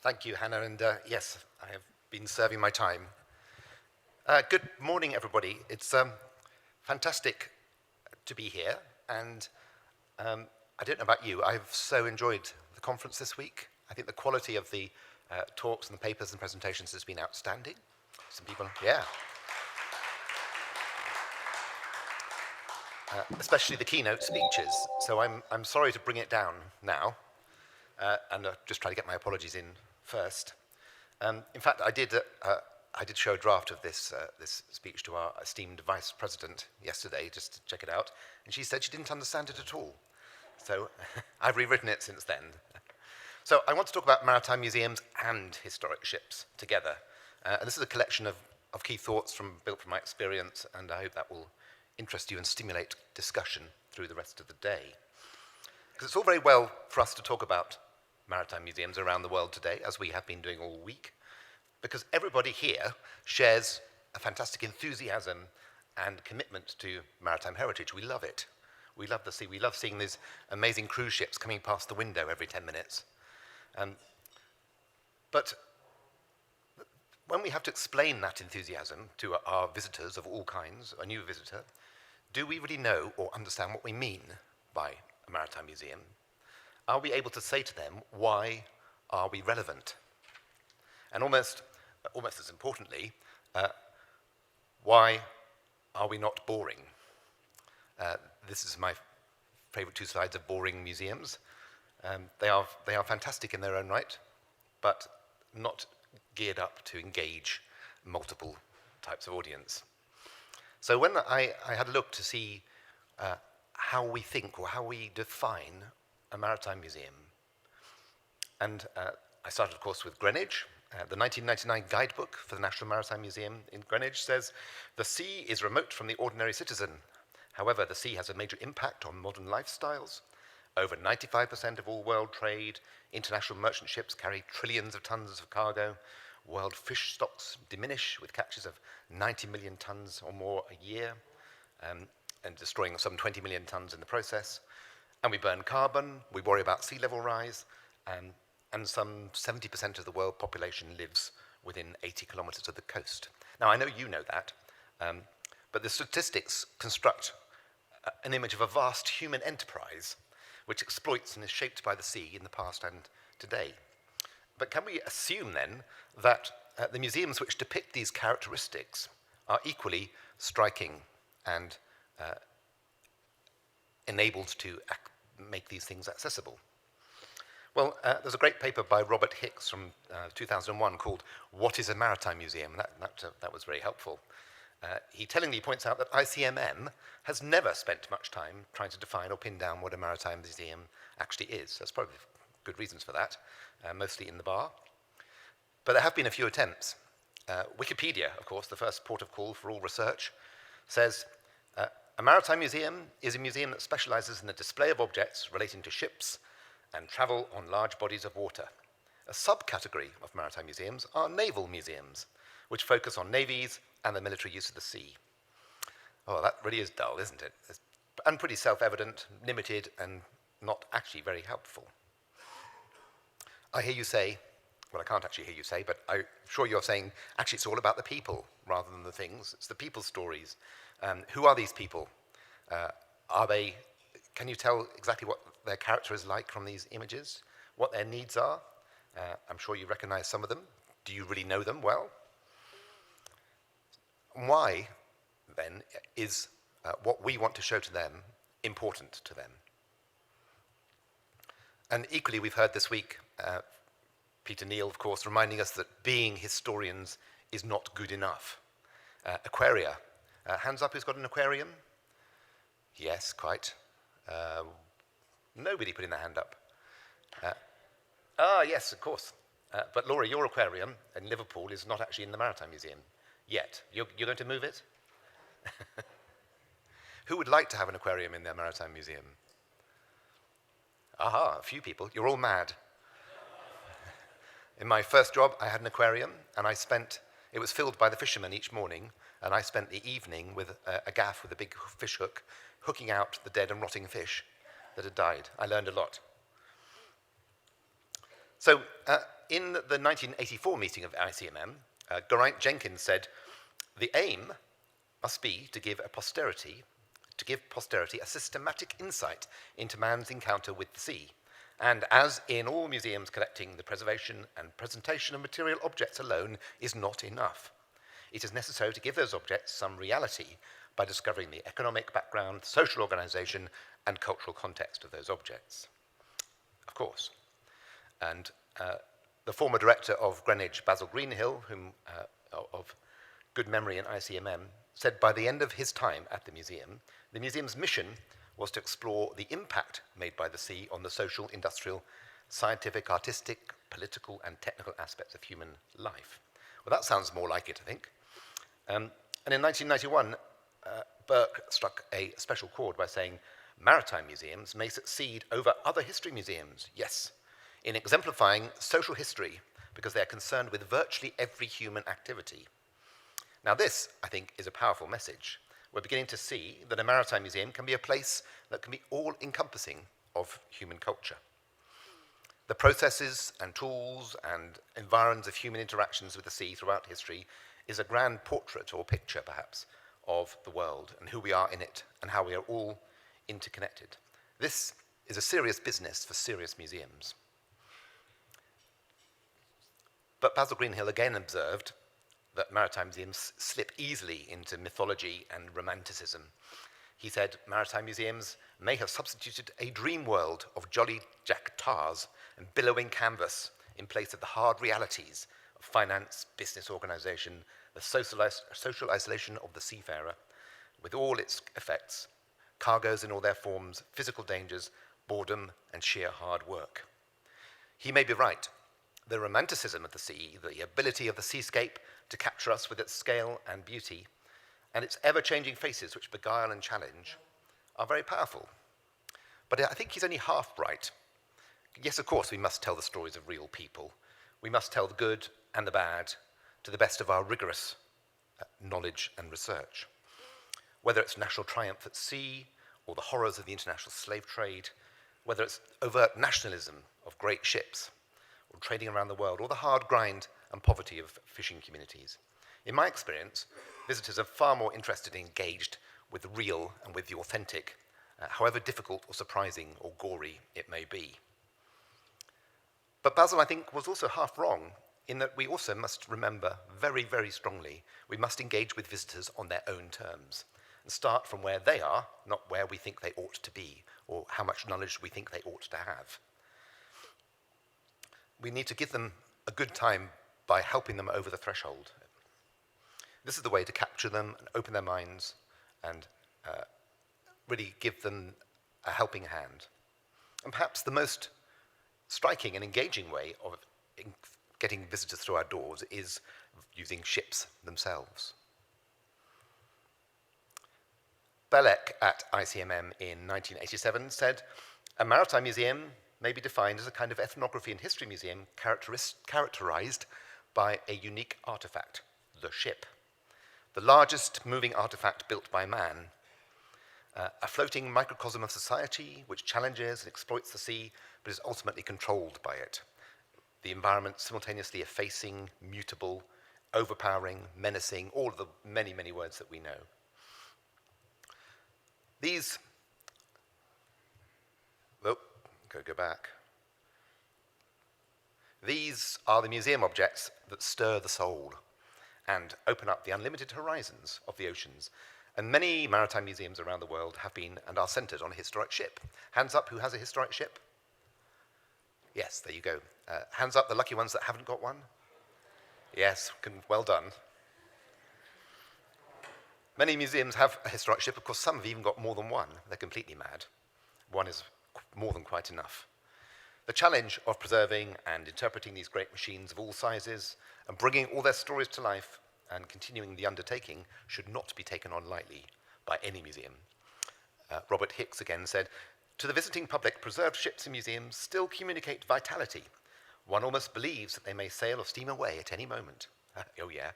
Thank you, Hannah, and yes, I have been serving my time. Good morning, everybody. It's fantastic to be here, and I don't know about you, I've so enjoyed the conference this week. I think the quality of the talks and the papers and presentations has been outstanding. Some people, yeah. Especially the keynote speeches. So I'm sorry to bring it down now, and just try to get my apologies in first. In fact, I did show a draft of this speech to our esteemed Vice President yesterday, just to check it out, and she said she didn't understand it at all. So I've rewritten it since then. So I want to talk about maritime museums and historic ships together. And this is a collection of key thoughts built from my experience, and I hope that will interest you and stimulate discussion through the rest of the day. Because it's all very well for us to talk about maritime museums around the world today, as we have been doing all week, because everybody here shares a fantastic enthusiasm and commitment to maritime heritage. We love it. We love the sea. We love seeing these amazing cruise ships coming past the window every 10 minutes. But when we have to explain that enthusiasm to our visitors of all kinds, a new visitor, do we really know or understand what we mean by a maritime museum? Are we able to say to them, why are we relevant? And almost as importantly, why are we not boring? This is my favorite two slides of boring museums. They are fantastic in their own right, but not geared up to engage multiple types of audience. So when I had a look to see how we think or how we define a maritime museum, and I started, of course, with Greenwich. The 1999 guidebook for the National Maritime Museum in Greenwich says, "The sea is remote from the ordinary citizen. However, the sea has a major impact on modern lifestyles. Over 95% of all world trade, international merchant ships carry trillions of tons of cargo. World fish stocks diminish with catches of 90 million tons or more a year, and destroying some 20 million tons in the process. And we burn carbon, we worry about sea level rise, and some 70% of the world population lives within 80 kilometers of the coast." Now, I know you know that, but the statistics construct an image of a vast human enterprise which exploits and is shaped by the sea in the past and today. But can we assume then that the museums which depict these characteristics are equally striking and enabled to make these things accessible? Well, there's a great paper by Robert Hicks from 2001 called "What is a Maritime Museum?" That was very helpful. He tellingly points out that ICMM has never spent much time trying to define or pin down what a maritime museum actually is. There's probably good reasons for that, mostly in the bar. But there have been a few attempts. Wikipedia, of course, the first port of call for all research, says, "A maritime museum is a museum that specializes in the display of objects relating to ships and travel on large bodies of water. A subcategory of maritime museums are naval museums, which focus on navies and the military use of the sea." Oh, that really is dull, isn't it? And pretty self-evident, limited, and not actually very helpful. I hear you say, well, I can't actually hear you say, but I'm sure you're saying, actually, it's all about the people rather than the things. It's the people's stories. Who are these people? Can you tell exactly what their character is like from these images? What their needs are? I'm sure you recognize some of them. Do you really know them well? Why, then, is what we want to show to them important to them? And equally, we've heard this week Peter Neal, of course, reminding us that being historians is not good enough. Aquaria. Hands up who's got an aquarium? Yes, quite. Nobody putting their hand up. Yes, of course. But Laura, your aquarium in Liverpool is not actually in the Maritime Museum yet. You're going to move it? Who would like to have an aquarium in their Maritime Museum? Aha, a few people. You're all mad. In my first job, I had an aquarium, and it was filled by the fishermen each morning, and I spent the evening with a gaff with a big fish hook, hooking out the dead and rotting fish that had died. I learned a lot. So in the 1984 meeting of ICMM, Geraint Jenkins said, "The aim must be to give posterity a systematic insight into man's encounter with the sea. And as in all museums collecting, the preservation and presentation of material objects alone is not enough. It is necessary to give those objects some reality by discovering the economic background, social organization, and cultural context of those objects." Of course. And the former director of Greenwich, Basil Greenhill, of good memory in ICMM, said by the end of his time at the museum's mission was to explore the impact made by the sea on the social, industrial, scientific, artistic, political, and technical aspects of human life. Well, that sounds more like it, I think. And in 1991, Burke struck a special chord by saying, "Maritime museums may succeed over other history museums, yes, in exemplifying social history because they are concerned with virtually every human activity." Now this, I think, is a powerful message. We're beginning to see that a maritime museum can be a place that can be all-encompassing of human culture. The processes and tools and environs of human interactions with the sea throughout history is a grand portrait or picture, perhaps, of the world and who we are in it and how we are all interconnected. This is a serious business for serious museums. But Basil Greenhill again observed that maritime museums slip easily into mythology and romanticism. He said, "Maritime museums may have substituted a dream world of jolly Jack Tars and billowing canvas in place of the hard realities of finance, business organization, the social isolation of the seafarer, with all its effects, cargoes in all their forms, physical dangers, boredom, and sheer hard work." He may be right. The romanticism of the sea, the ability of the seascape to capture us with its scale and beauty, and its ever-changing faces which beguile and challenge, are very powerful. But I think he's only half right. Yes, of course, we must tell the stories of real people. We must tell the good and the bad to the best of our rigorous knowledge and research. Whether it's national triumph at sea, or the horrors of the international slave trade, whether it's overt nationalism of great ships, or trading around the world, or the hard grind and poverty of fishing communities. In my experience, visitors are far more interested and engaged with the real and with the authentic, however difficult or surprising or gory it may be. But Basil, I think, was also half wrong in that we also must remember very, very strongly we must engage with visitors on their own terms and start from where they are, not where we think they ought to be or how much knowledge we think they ought to have. We need to give them a good time by helping them over the threshold. This is the way to capture them and open their minds and really give them a helping hand. And perhaps the most striking and engaging way of getting visitors through our doors is using ships themselves. Belek at ICMM in 1987 said, "A maritime museum may be defined as a kind of ethnography and history museum characterized by a unique artifact, the ship. The largest moving artifact built by man, a floating microcosm of society which challenges and exploits the sea, but is ultimately controlled by it. The environment simultaneously effacing, mutable, overpowering, menacing, all of the many, many words that we know. These, go back. These are the museum objects that stir the soul and open up the unlimited horizons of the oceans. And many maritime museums around the world have been and are centered on a historic ship. Hands up who has a historic ship? Yes, there you go. Hands up the lucky ones that haven't got one? Yes, well done. Many museums have a historic ship. Of course, some have even got more than one. They're completely mad. One is more than quite enough. The challenge of preserving and interpreting these great machines of all sizes and bringing all their stories to life and continuing the undertaking should not be taken on lightly by any museum. Robert Hicks again said, "To the visiting public, preserved ships and museums still communicate vitality. One almost believes that they may sail or steam away at any moment." Oh yeah.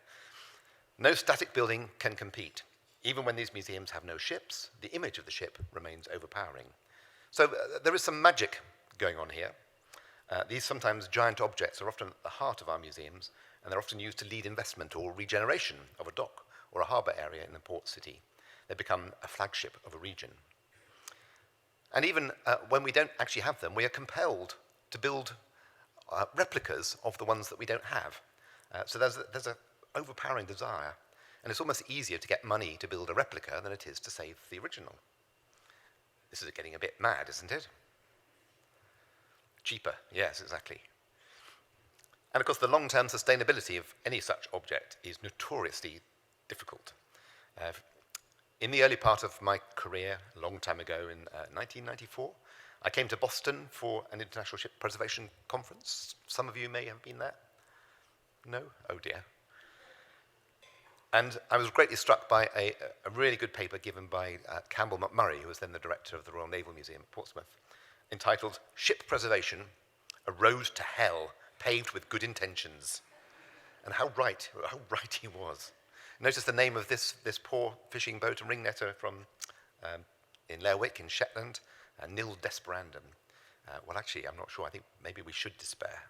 "No static building can compete. Even when these museums have no ships, the image of the ship remains overpowering." So there is some magic going on here. These sometimes giant objects are often at the heart of our museums, and they're often used to lead investment or regeneration of a dock or a harbour area in the port city. They become a flagship of a region. And even when we don't actually have them, we are compelled to build replicas of the ones that we don't have. So there's an overpowering desire, and it's almost easier to get money to build a replica than it is to save the original. This is getting a bit mad, isn't it? Cheaper, yes, exactly. And of course, the long-term sustainability of any such object is notoriously difficult. In the early part of my career, a long time ago in 1994, I came to Boston for an International Ship Preservation Conference. Some of you may have been there. No? Oh dear. And I was greatly struck by a really good paper given by Campbell McMurray, who was then the director of the Royal Naval Museum at Portsmouth, entitled Ship Preservation, A Road to Hell Paved with Good Intentions. And how right he was. Notice the name of this poor fishing boat and ringnetter from in Lerwick in Shetland, Nil Desperandum. Well, actually, I'm not sure. I think maybe we should despair.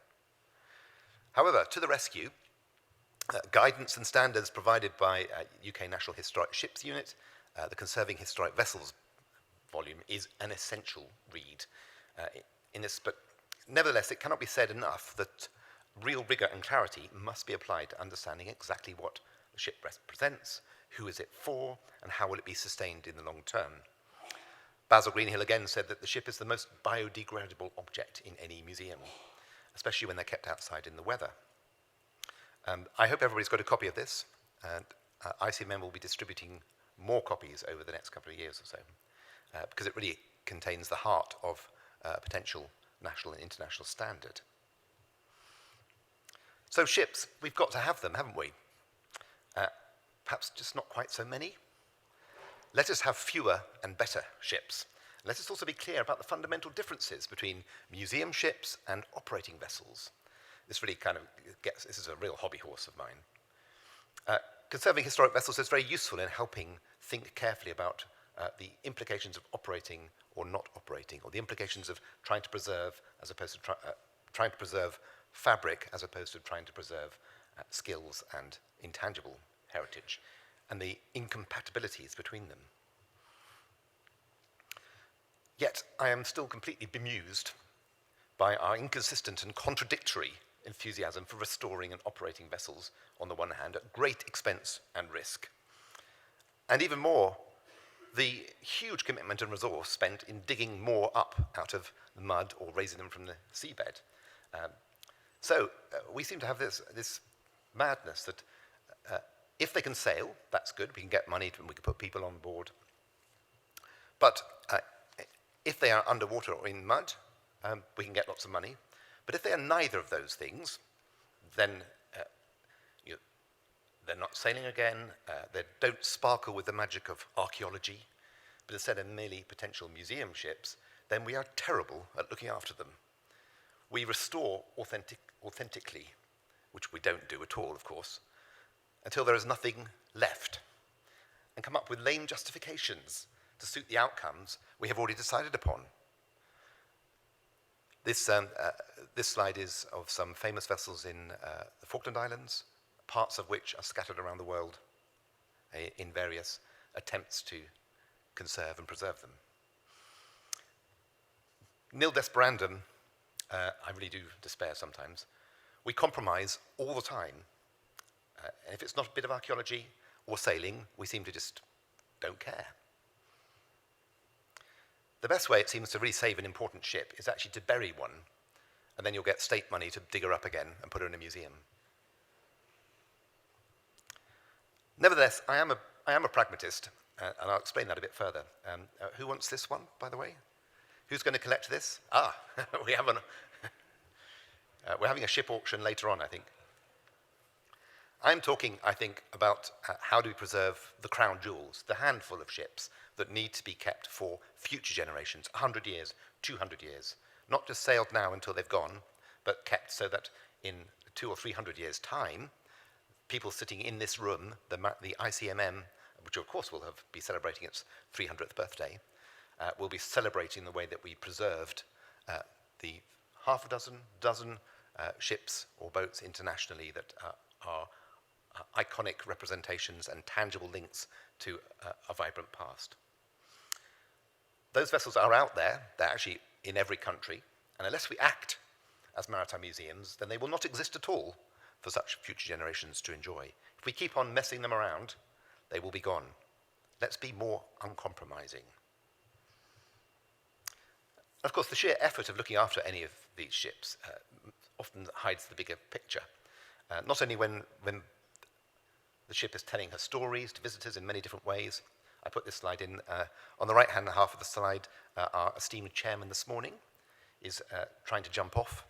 However, to the rescue, guidance and standards provided by UK National Historic Ships Unit, the Conserving Historic Vessels volume, is an essential read in this, but nevertheless, it cannot be said enough that real rigour and clarity must be applied to understanding exactly what the ship represents, who is it for, and how will it be sustained in the long term. Basil Greenhill again said that the ship is the most biodegradable object in any museum, especially when they're kept outside in the weather. I hope everybody's got a copy of this, and ICMM will be distributing more copies over the next couple of years or so, because it really contains the heart of a potential national and international standard. So ships, we've got to have them, haven't we? Perhaps just not quite so many. Let us have fewer and better ships. Let us also be clear about the fundamental differences between museum ships and operating vessels. This really this is a real hobby horse of mine. Conserving historic vessels is very useful in helping think carefully about the implications of operating or not operating, or the implications of trying to preserve as opposed to trying to preserve fabric as opposed to trying to preserve skills and intangible heritage, and the incompatibilities between them. Yet I am still completely bemused by our inconsistent and contradictory enthusiasm for restoring and operating vessels on the one hand at great expense and risk, and even more, the huge commitment and resource spent in digging more up out of the mud or raising them from the seabed. So we seem to have this madness that if they can sail, that's good, we can get money and we can put people on board. But if they are underwater or in mud, we can get lots of money. But if they are neither of those things, then they're not sailing again, they don't sparkle with the magic of archaeology, but instead are merely potential museum ships, then we are terrible at looking after them. We restore authentically, which we don't do at all, of course, until there is nothing left, and come up with lame justifications to suit the outcomes we have already decided upon. This slide is of some famous vessels in the Falkland Islands, parts of which are scattered around the world in various attempts to conserve and preserve them. Nil Desperandum, I really do despair sometimes. We compromise all the time. And if it's not a bit of archaeology or sailing, we seem to just don't care. The best way, it seems, to really save an important ship is actually to bury one, and then you'll get state money to dig her up again and put her in a museum. Nevertheless, I am a pragmatist, and I'll explain that a bit further. Who wants this one, by the way? Who's going to collect this? We're having a ship auction later on, I think. I'm talking, I think, about how do we preserve the crown jewels, the handful of ships that need to be kept for future generations, 100 years, 200 years. Not just sailed now until they've gone, but kept so that in 200 or 300 years' time, people sitting in this room, the ICMM, which of course will be celebrating its 300th birthday, will be celebrating the way that we preserved the half a dozen ships or boats internationally that are iconic representations and tangible links to a vibrant past. Those vessels are out there, they're actually in every country, and unless we act as maritime museums, then they will not exist at all for such future generations to enjoy. If we keep on messing them around, they will be gone. Let's be more uncompromising. Of course, the sheer effort of looking after any of these ships often hides the bigger picture. Not only when the ship is telling her stories to visitors in many different ways. I put this slide in. On the right-hand half of the slide, our esteemed chairman this morning is trying to jump off,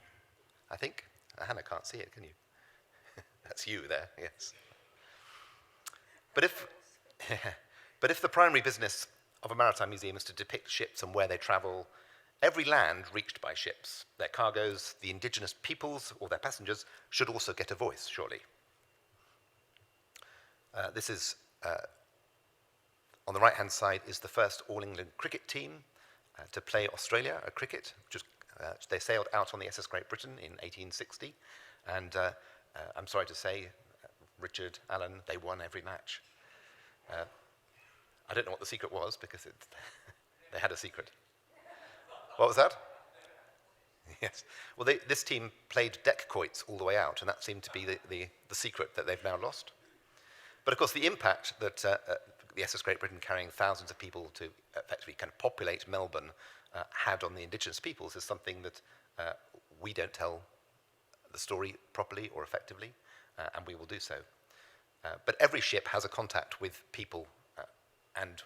I think. Hannah can't see it, can you? That's you there, yes. But if the primary business of a maritime museum is to depict ships and where they travel, every land reached by ships, their cargoes, the indigenous peoples or their passengers should also get a voice, surely. This is, on the right-hand side, is the first All-England cricket team to play Australia at cricket. They sailed out on the SS Great Britain in 1860, and I'm sorry to say, Richard, Alan, they won every match. I don't know what the secret was, because they had a secret. What was that? Yes. Well, this team played deck quoits all the way out, and that seemed to be the secret that they've now lost. But of course, the impact that the SS Great Britain carrying thousands of people to effectively kind of populate Melbourne had on the indigenous peoples is something that we don't tell the story properly or effectively, and we will do so. But every ship has a contact with people and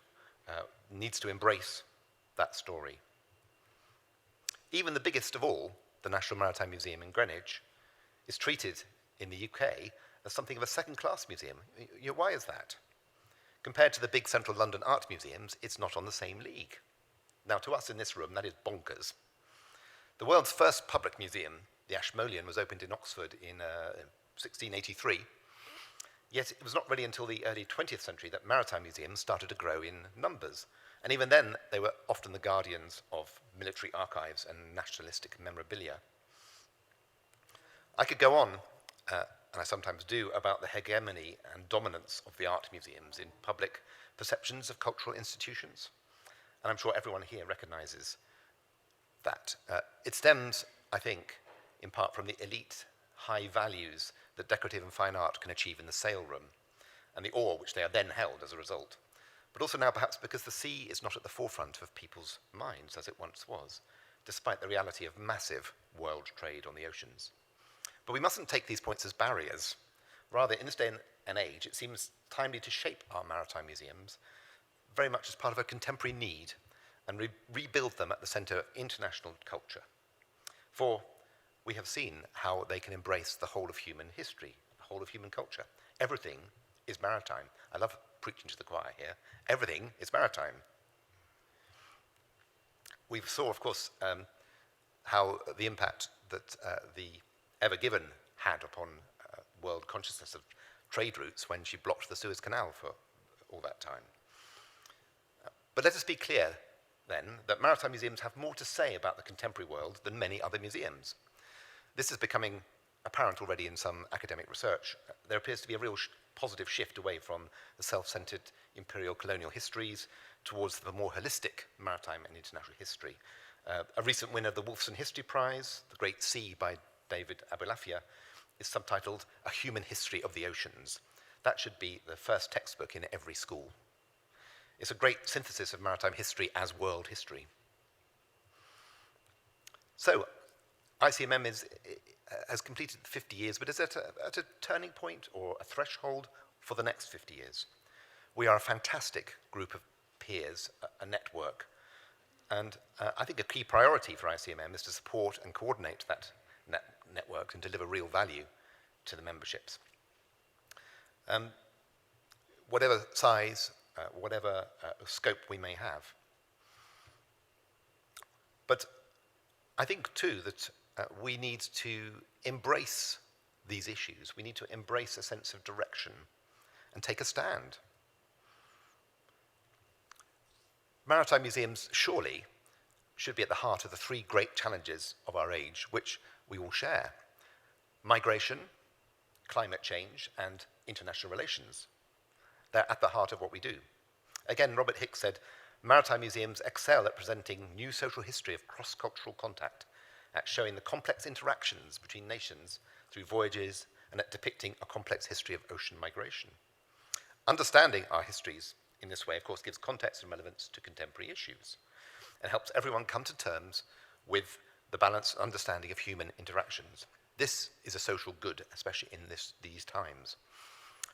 needs to embrace that story. Even the biggest of all, the National Maritime Museum in Greenwich, is treated in the UK as something of a second-class museum. Why is that? Compared to the big central London art museums, it's not on the same league. Now, to us in this room, that is bonkers. The world's first public museum, the Ashmolean, was opened in Oxford in 1683. Yet it was not really until the early 20th century that maritime museums started to grow in numbers. And even then, they were often the guardians of military archives and nationalistic memorabilia. I could go on, and I sometimes do, about the hegemony and dominance of the art museums in public perceptions of cultural institutions. And I'm sure everyone here recognizes that. It stems, I think, in part from the elite high values that decorative and fine art can achieve in the sale room, and the awe which they are then held as a result. But also now perhaps because the sea is not at the forefront of people's minds as it once was, despite the reality of massive world trade on the oceans. But we mustn't take these points as barriers. Rather, in this day and age, it seems timely to shape our maritime museums very much as part of a contemporary need and rebuild them at the centre of international culture. For we have seen how they can embrace the whole of human history, the whole of human culture. Everything is maritime. I love preaching to the choir here. Everything is maritime. We saw, of course, how the impact that the Ever Given had upon world consciousness of trade routes when she blocked the Suez Canal for all that time. But let us be clear, then, that maritime museums have more to say about the contemporary world than many other museums. This is becoming apparent already in some academic research. There appears to be a real positive shift away from the self-centered imperial colonial histories towards the more holistic maritime and international history. A recent winner of the Wolfson History Prize, The Great Sea by David Abulafia, is subtitled A Human History of the Oceans. That should be the first textbook in every school. It's a great synthesis of maritime history as world history. So, ICMM has completed 50 years, but is it at a turning point or a threshold for the next 50 years? We are a fantastic group of peers, a network, and I think a key priority for ICMM is to support and coordinate that network and deliver real value to the memberships. Whatever size, whatever scope we may have. But I think too that we need to embrace these issues. We need to embrace a sense of direction and take a stand. Maritime museums surely should be at the heart of the three great challenges of our age, which we all share: migration, climate change, and international relations. They're at the heart of what we do. Again, Robert Hicks said, "Maritime museums excel at presenting new social history of cross-cultural contact, at showing the complex interactions between nations through voyages, and at depicting a complex history of ocean migration." Understanding our histories in this way, of course, gives context and relevance to contemporary issues and helps everyone come to terms with the balanced understanding of human interactions. This is a social good, especially in these times.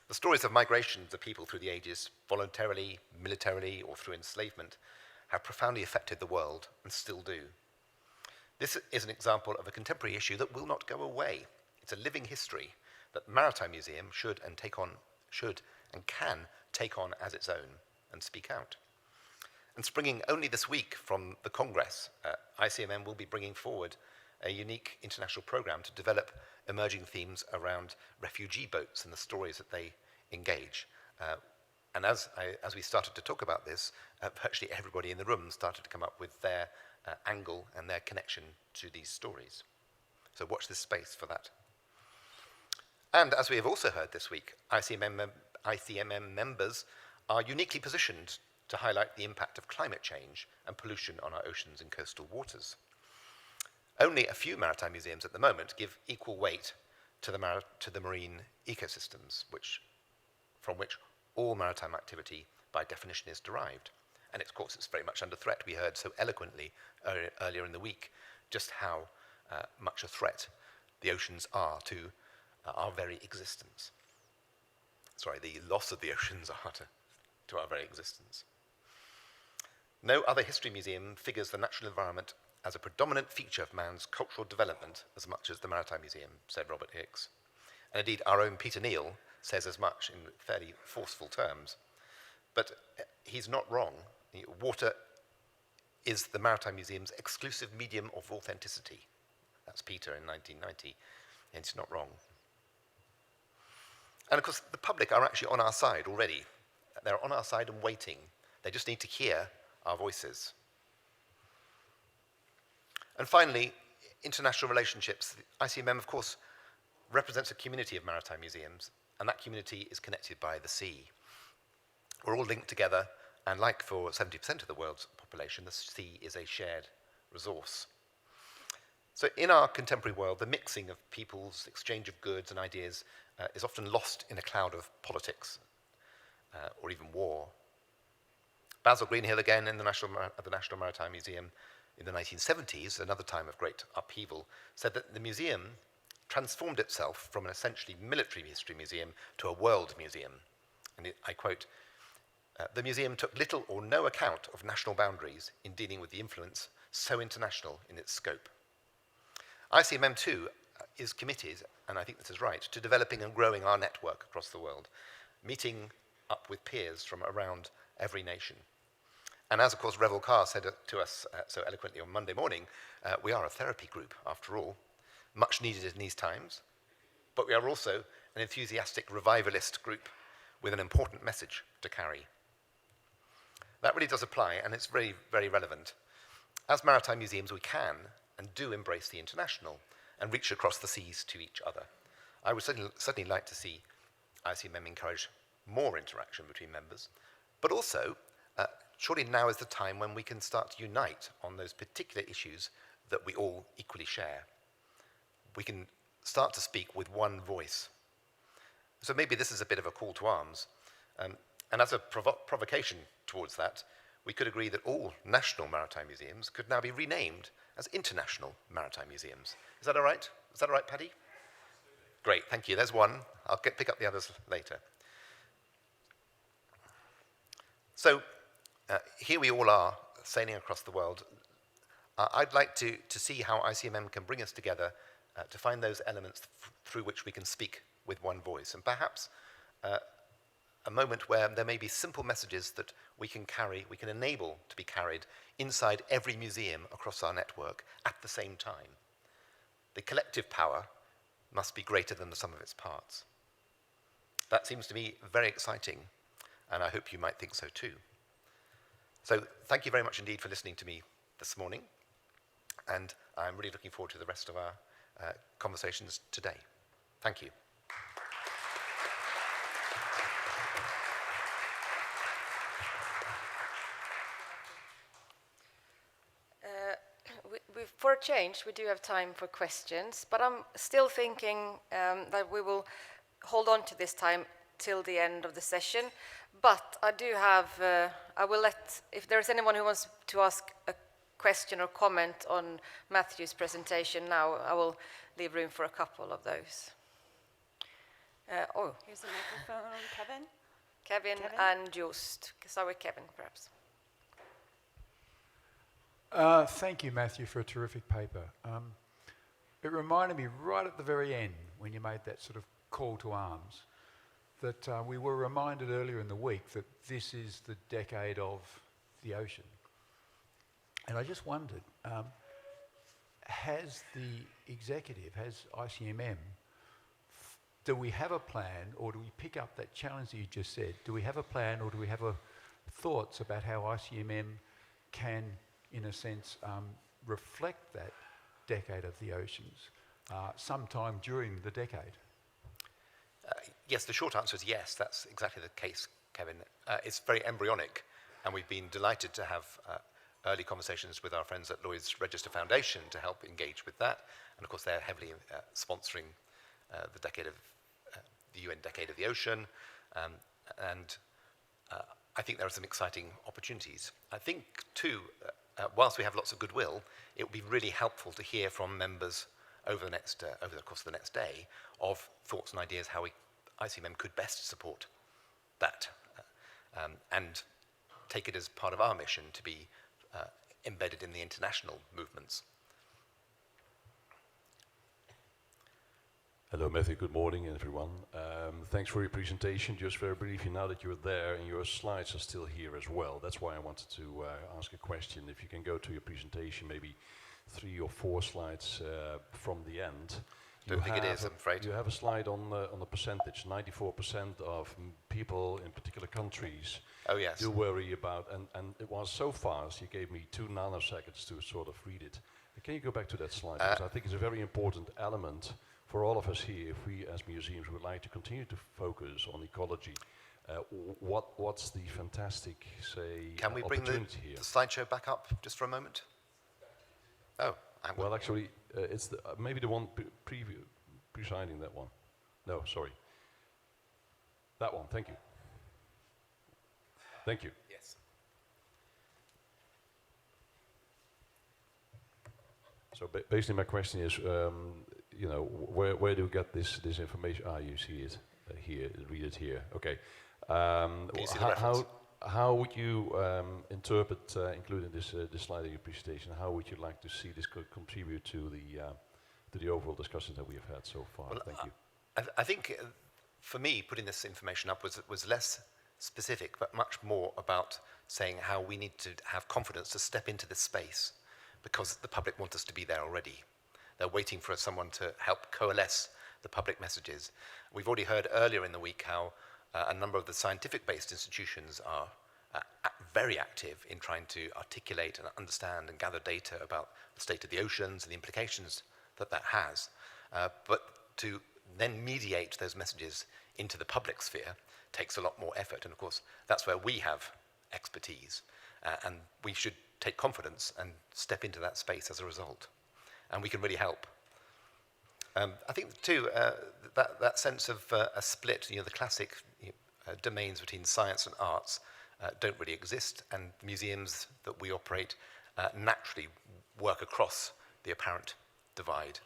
The stories of migrations of people through the ages, voluntarily, militarily, or through enslavement, have profoundly affected the world and still do. This is an example of a contemporary issue that will not go away. It's a living history that Maritime Museum should and can take on as its own and speak out. And springing only this week from the Congress, ICMM will be bringing forward a unique international program to develop emerging themes around refugee boats and the stories that they engage. And as we started to talk about this, virtually everybody in the room started to come up with their angle and their connection to these stories. So watch this space for that. And as we have also heard this week, ICMM members are uniquely positioned to highlight the impact of climate change and pollution on our oceans and coastal waters. Only a few maritime museums at the moment give equal weight to the marine ecosystems, from which all maritime activity by definition is derived. And of course, it's very much under threat. We heard so eloquently earlier in the week just how much a threat the oceans are to our very existence. Sorry, the loss of the oceans are to our very existence. No other history museum figures the natural environment as a predominant feature of man's cultural development as much as the Maritime Museum, said Robert Hicks. And indeed, our own Peter Neal says as much in fairly forceful terms. But he's not wrong. Water is the Maritime Museum's exclusive medium of authenticity. That's Peter in 1990, and he's not wrong. And of course, the public are actually on our side already. They're on our side and waiting. They just need to hear our voices. And finally, international relationships. ICMM, of course, represents a community of maritime museums, and that community is connected by the sea. We're all linked together, and like for 70% of the world's population, the sea is a shared resource. So in our contemporary world, the mixing of peoples, exchange of goods and ideas is often lost in a cloud of politics or even war. Basil Greenhill, again, at the National Maritime Museum in the 1970s, another time of great upheaval, said that the museum transformed itself from an essentially military history museum to a world museum. And I quote, "The museum took little or no account of national boundaries in dealing with the influence so international in its scope." ICMM too is committed, and I think this is right, to developing and growing our network across the world, meeting up with peers from around every nation. And as, of course, Revel Carr said to us so eloquently on Monday morning, we are a therapy group, after all, much needed in these times, but we are also an enthusiastic revivalist group with an important message to carry. That really does apply, and it's very, very relevant. As maritime museums, we can and do embrace the international and reach across the seas to each other. I would certainly like to see ICMM encourage more interaction between members, but also surely now is the time when we can start to unite on those particular issues that we all equally share. We can start to speak with one voice. So maybe this is a bit of a call to arms. And as a provocation towards that, we could agree that all national maritime museums could now be renamed as international maritime museums. Is that all right? Is that all right, Paddy? Great, thank you. There's one. I'll pick up the others later. So here we all are, sailing across the world. I'd like to see how ICMM can bring us together to find those elements through which we can speak with one voice, and perhaps a moment where there may be simple messages that we can enable to be carried inside every museum across our network at the same time. The collective power must be greater than the sum of its parts. That seems to me very exciting, and I hope you might think so too. So thank you very much indeed for listening to me this morning. and I'm really looking forward to the rest of our conversations today. Thank you. For a change, we do have time for questions, but I'm still thinking that we will hold on to this time till the end of the session. But I do have, I will let, if there's anyone who wants to ask a question or comment on Matthew's presentation now, I will leave room for a couple of those. Here's a microphone, Kevin. Kevin and Joost. Start with Kevin, perhaps. Thank you, Matthew, for a terrific paper. It reminded me right at the very end, when you made that sort of call to arms, that we were reminded earlier in the week that this is the decade of the ocean. And I just wondered, has the executive, has ICMM, do we have a plan, or do we pick up that challenge that you just said? Do we have a plan, or do we have thoughts about how ICMM can, in a sense, reflect that decade of the oceans sometime during the decade? Yes, the short answer is yes, that's exactly the case, Kevin. It's very embryonic, and we've been delighted to have early conversations with our friends at Lloyd's Register Foundation to help engage with that. And of course, they're heavily sponsoring the decade of the UN Decade of the Ocean. And I think there are some exciting opportunities. I think, too, whilst we have lots of goodwill, it would be really helpful to hear from members over the course of the next day of thoughts and ideas how ICMM could best support that and take it as part of our mission to be embedded in the international movements. Hello, Matthew. Good morning, everyone. Thanks for your presentation. Just very briefly, now that you're there and your slides are still here as well, that's why I wanted to ask a question. If you can go to your presentation, maybe 3 or 4 slides from the end. Don't think it is, I'm afraid. You have a slide on the percentage. 94% of people in particular countries do worry about, and it was so fast, you gave me 2 nanoseconds to sort of read it. Can you go back to that slide? Because I think it's a very important element for all of us here, if we as museums would like to continue to focus on ecology. What's the fantastic, say, Can we bring the slideshow back up just for a moment? Oh, well, actually, it's maybe the one presiding that one. No, sorry. That one, thank you. Thank you. Yes. So basically my question is, you know, where do you get this information? You see it here, read it here. Okay. How would you interpret, including this slide in your presentation, how would you like to see this contribute to the overall discussion that we have had so far? Well, thank you. I think for me, putting this information up was less specific, but much more about saying how we need to have confidence to step into this space, because the public want us to be there already. They're waiting for someone to help coalesce the public messages. We've already heard earlier in the week how a number of the scientific-based institutions are very active in trying to articulate and understand and gather data about the state of the oceans and the implications that has. But to then mediate those messages into the public sphere takes a lot more effort. And of course, that's where we have expertise. And we should take confidence and step into that space as a result. And we can really help. I think, too, that sense of a split, you know, the classic domains between science and arts don't really exist, and museums that we operate naturally work across the apparent divide.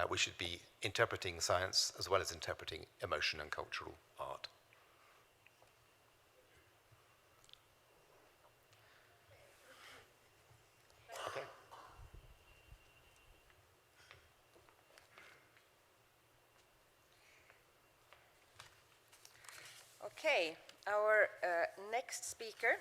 We should be interpreting science as well as interpreting emotion and cultural art. Okay. Okay, our next speaker